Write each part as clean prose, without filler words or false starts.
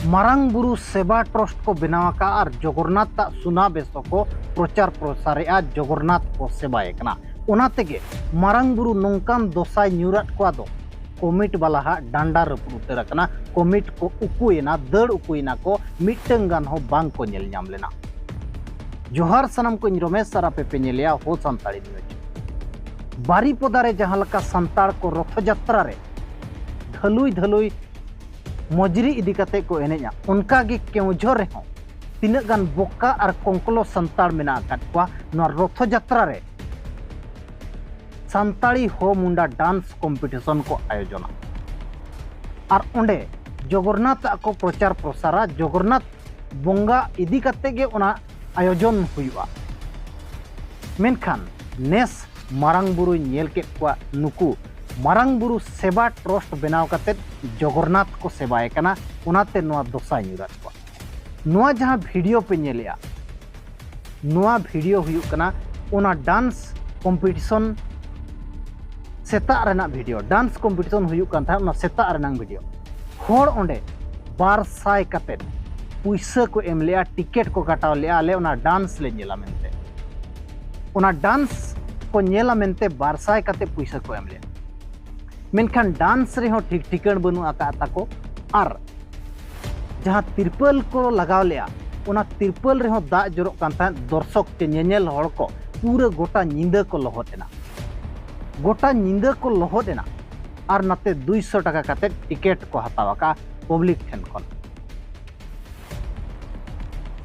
मारांग बुरु सेवा ट्रस्ट को बनावा और जगन्नाथ सुना बेसो को प्रचार प्रसार जगन्नाथ को सेवाए तेगे मारांग बुरु नौकान दसाय न्यूरात को दो कमिट वाला डांडा रपुर उतर कमिट को उकुना दड़ उकुना को मिट्टन गान हो बांग को नेल नाम लेना। जोहार सनम को रमेश सारा पेपे नेलिया हो सानताड़ी न्यूज बारीपदा रे जहां लका संताड़ को रथ यात्रा रे धलुई धलुई मजरी इदी कते को एनेजा उनका गे केउझर रे तीना गान बोका और कंकलो संताड़ मेना आकाद कोआ नोआ रथ यात्रा रे संताड़ी हो मुंडा डांस कॉम्पिटिशन को आयोजना और ओंडे जगन्नाथ को प्रचार प्रसारा जगन्नाथ बोंगा इदी कते गे उना आयोजन हुआ मेनखान नेस मारांग बुरु नेल के कोआ नुकु मारांग बुरु सेवा ट्रस्ट बनाव कते जगन्नाथ को सेवाए कना उनाते नोआ दोसा न्यूरात कोआ नोआ जहां वीडियो पे नेलिया नोआ वीडियो हुयु कना उना डांस कॉम्पिटिशन सेता रेना वीडियो डांस कॉम्पिटिशन हुयु कान था उना सेता रेना वीडियो होड़ ओंडे 200 कते पैसा को एम लिया टिकेट को कटाव लिया आले उना डांस ले नेला मेनते उना डांस को नेला मेनते 200 कते पैसा को एम लिया मेनखान डांस रे हो ठीक ठिकण बनु आका ताको और जहां तिरपल को लगाव लिया उना तिरपल रे हो दा जरो कान था दर्शक के नेनेल हड़ को पूरा गोटा निंदा को लहोतेना गोटा निंदा को लहोदेना और नाते 200 टाका काते टिकेट को हतावा का पब्लिक ठेन खन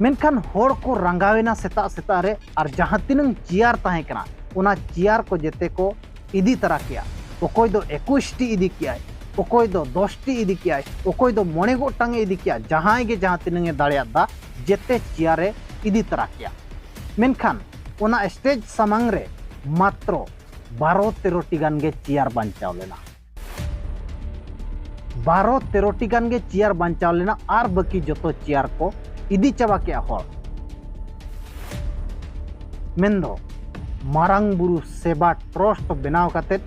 मेनखान होड़ को रंगावेना सेता सेता रे और जहां तिनंग चियार ताहे कना उना चियार को जेते को इदी तरा किया ओकोय दो 21 टी इदी किया ओकोय दो 10 टी इदी किया ओकोय दो 9 गोटांग इदी किया जहां गे जहां तिनंगे दाड़िया दा जेते चियारे इदी तरा किया मेनखान उना स्टेज सामांग रे मात्र 12-13 टी गान गे चियार बांचाव लेना 12-13 टी गान गे चियार बांचाव लेना और बाकी जतो चियार को इदी चाबा के होड़ मेंदो मारांग बुरु सेवा ट्रस्ट बनाव कते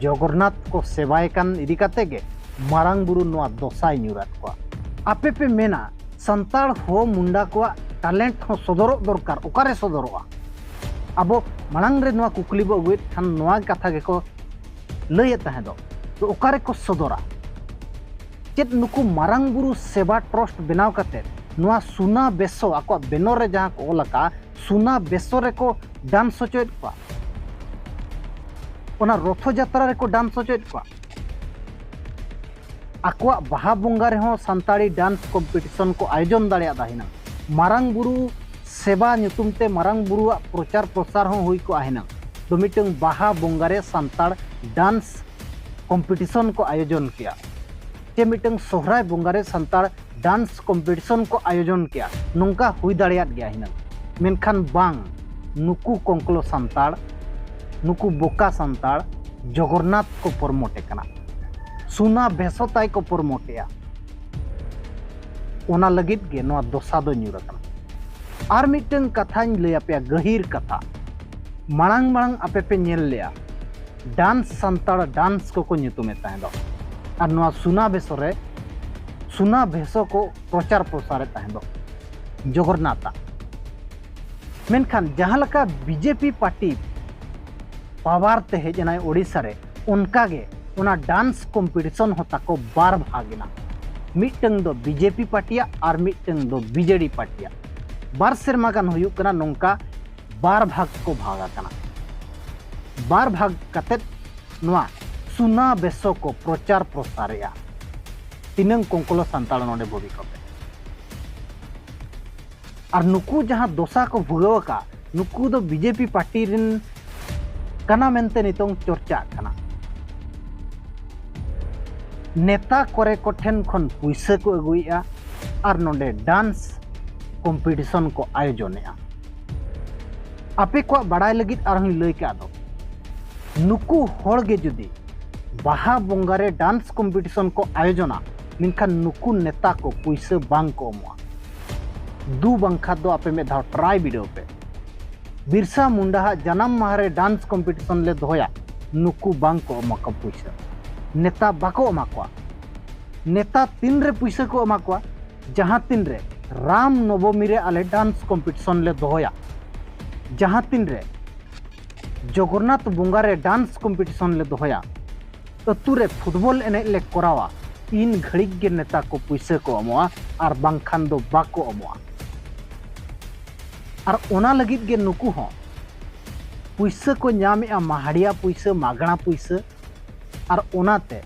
जगन्नाथ को सेवाए कान इदी कते गे मारांग बुरु नोआ दोसाय न्यूरात को आपे पे मेना संताड़ हो मुंडा को टैलेंट हो सदरो दरकार ओकारे सदरोआ अब मांग रे नोआ कुकली बो अगुत खान नोआ कथा गे को लय तहे दो तो ओकारे को सदरा चेत नुकु मारांग बुरु सेवा ट्रस्ट बनाव कते नोआ सुना बेसो आको बेनर रे जहां को लका सुना बेसो रे को डांस होचोयत को ओना रथ यात्रा रे को डांस होचोयत को आको बाहा बोंगा रे हो संताड़ी डांस कॉम्पिटिशन को आयोजन दाड़िया दाहिना मारांग बुरु सेवा नुतुमते मारांग बुरु प्रचार प्रसार हो हुई को आहिना तो मिटंग बाहा बोंगा रे संताड़ डांस कॉम्पिटिशन को आयोजन किया जे मिटंग सोहराय बोंगा रे संताड़ डांस कॉम्पिटिशन को आयोजन किया नोंका हुई दाड़ियात गया हिना मेनखान बांग नुकु कंकलो संताड़ नुकु बोका संताड़ जगन्नाथ को प्रमोटे कना सुना बेसोताय को प्रमोटेया ओना लगित गे नोआ दोसा दो न्यूरकना और मिटंग कथाñ लय पे गहीर कथा मांग मांग आपे पे नेल लिया डांस संताड़ डांस को नुतुमे ताहे दो और नोआ सुना बेसो को प्रचार प्रसार ताहे दो जगन्नाथ मेनखान जहां लका बीजेपी पार्टी पावर ते हेजना ओडिशा रे उनका गे उना डांस कॉम्पिटिशन होता को बार भागिना मिटंग दो बीजेपी पार्टिया और मिटंग दो बीजेडी पार्टिया बार सेरमा गान हुयु कना नोंका बार भाग को भागा कना बार भाग कते नोआ सुना बेसो को प्रचार प्रसारया तीनंग कंकलो संताड़ नोडे भूमिका और नुकु जहां दोसा को भुगव का नुकु दो बीजेपी पार्टी रिन कना मेनते नितोंग चर्चा कना नेता करे को ठेन खन पैसा को अगुइया और नोडे डांस कॉम्पिटिशन को आयोजनया आपे को बड़ाई लगित और लय का दो नुकु होड़ गे जुदी बाहा बोंगा रे डांस कॉम्पिटिशन को आयोजना मेनखान नुकु नेता को पैसा बांग को अमोआ दू बंखा दो आपे में धाव ट्राई वीडियो पे बिरसा मुंडा जन्म माह रे डांस कॉम्पिटिशन ले दोया नुकु बांग को अमा को पैसा नेता बाको अमा को नेता तीन रे पैसा को अमा को जहाँ तीन रे राम नवमी रे आले डांस कंपटीशन ले दोया, जहाँ तीन रे जगन्नाथ बोंगा रे डांस कंपटीशन ले दोया, अतु रे फुटबॉल एने ले करावा, इन घड़ी के नेता को पैसे को अमोआ और बांखान दो बाको अमोआ। और ओना लगित गे नुकु हो पैसे को नामेआ माहाड़िया पैसे मागणा पैसे और ओनाते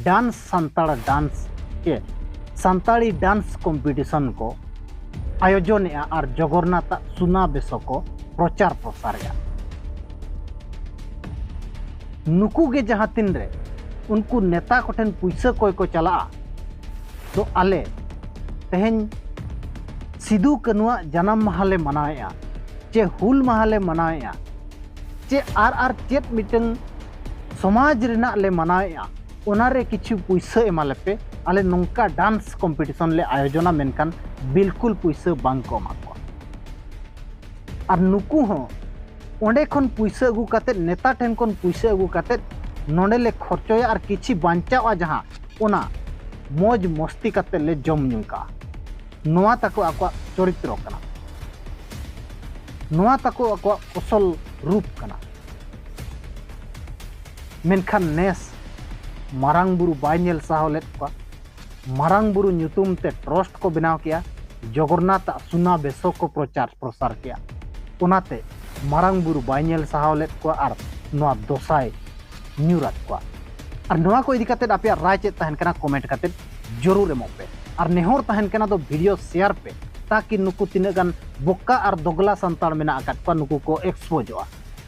डांस सांताड़ डांस के सांताड़ी डांस कंपटीशन को आयोजन और जगन्नाथ सुना बेस को प्रचार प्रसार नुकु गे जहाँ तीन रे उनको नेता कोठेन पैसे कोई को चला तो आले तेहेन सिदू कानुआ जन्म महाले मनाया चे हुल महाले मनाया चे आर चेत मिटन समाज रिना ले मनाया ओनारे किछु पैसे एमाले पे आले नोंका डांस कंपटीशन ले आयोजना मेनकान बिल्कुल पैसे बांग को एमा को और नुकु हो ओंडे खन पैसे अगु काते नेता ठेन खन पैसे अगु काते नोंडे ले खर्चोया और किछि बांचावा जहां ओना मौज मस्ती काते ले जम नुका नोआ ताको आको चरित्र कना, नोआ ताको आको असल रूप कना। मेनखान नेस मारांग बुरु बाय नेल साहो लेत को मारांग बुरु ᱧᱩᱛᱩᱢ ते ट्रस्ट को बनाव किया, जगन्नाथ सुना बेसो को प्रचार प्रसार किया, ओनाते मारांग बुरु बाय नेल साहो लेत को और नोआ दोसाय न्यूरात को और नोआ को इदी काते आपे राय चे तहन कना कमेंट काते जरूर एमो पे और नेहर तहन कना तो वीडियो शेयर पे ताकि नुकु तिना गान बोका और दोगला संताड़ मेना आकात को नुकु को एक्सपोज होआ।